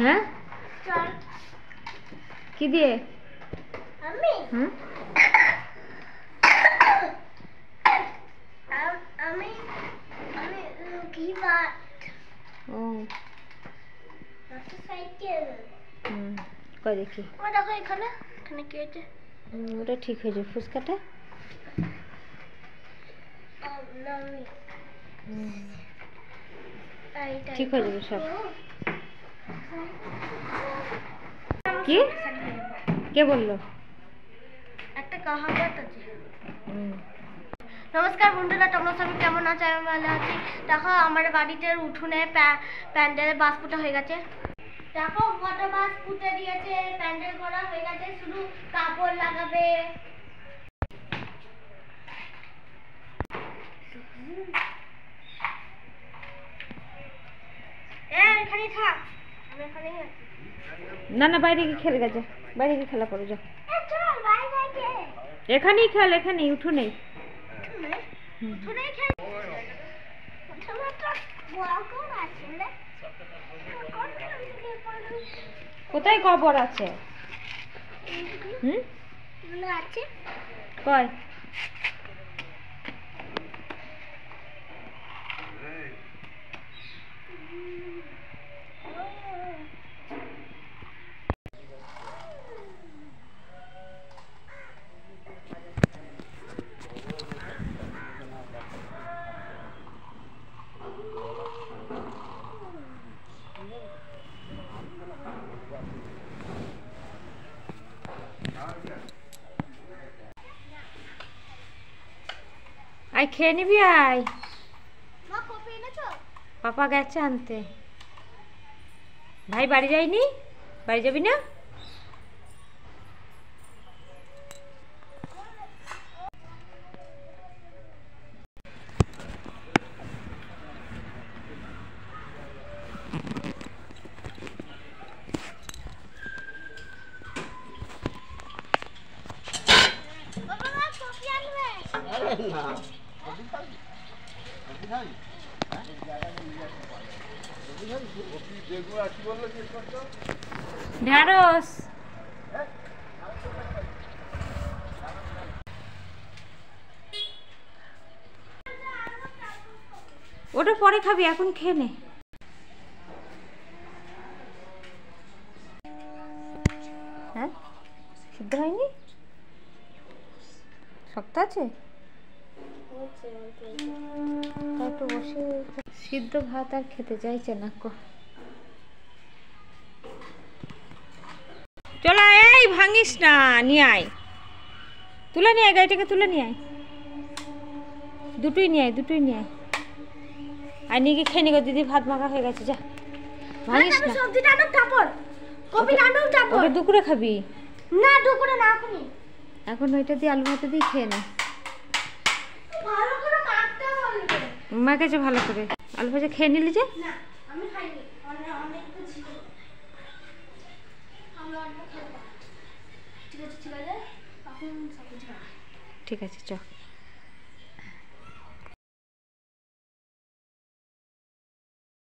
হ্যাঁ কি দিয়ে আমি আমি আমি কি বাট ও সাইকেল কই দেখি ও দেখো এখানে এখানে কি আছে ওটা ঠিক হয়ে যাবে ফুসকাটা ঠিক হয়ে যাবে সব কি কে বললো একটা কাহাবত আছে নমস্কার বন্ধুরা, তোমরা সবাই কেমন আছো? আমি ভালো আছি। দেখো আমার বাড়িতে উঠোনে প্যান্ডেল বাস পুঁতা হয়ে গেছে। দেখো কত বাস পুঁতে দিয়েছে, প্যান্ডেল করা হয়ে গেছে, শুধু কাপড় লাগাবে। এখানেই থাক, আমি এখানেই আছি। না না বাইরে গিয়ে খেলে গেছে, বাইরে গিয়ে খেলা করো যাও। চল বাইরে গিয়ে এখানেই খেল, এখানেই উঠোনেই উঠোনেই খেল। কোথায় কবর আছে? আছে কয় আয় খেয়ে নিবি আয়। মা কপি এনেছো? পাপা গেছে আনতে। ভাই বাড়ি যায়নি? বাড়ি যাবি না? বাবা মা কপি আনবে? আরে না কপি খাবি? কপি খাবি? ঢেঁড়স ওটা পরে খাবি, এখন খেয়ে নে। হ্যাঁ সিদ্ধ হয়নি? শক্ত আছে? একটু বসে সিদ্ধ ভাত আর খেতে চাইছে না কো। চল এই ভাঙিস না, নিয়ে আয়, তুলে নিয়ে আয়, গাড়িটাকে তুলে নিয়ে আয়, দুটোই নিয়ে আয়, দুটোই নিয়ে আয়। আর নিয়ে গিয়ে খেয়ে নিগো, দিদি ভাত মাখা হয়ে গেছে, যা ভাঙিস না। সবজিটা আনো তারপর কপিটা আনো তারপর। ওটা দুপুরে খাবি? না দুপুরে না, এখনই। এখন ওইটা দিয়ে আলু ভাতে দিয়ে খেয়ে নে। ভালো করে মাখতে বলবে। মাখেছে ভালো করে, আলু ভাজা খেয়ে নিলি যে? না আমি খাইনি, অনেক তো ছিল। আমি অল্প খেতে পারি। ঠিক আছে এখন সবজি খাই। ঠিক আছে চ।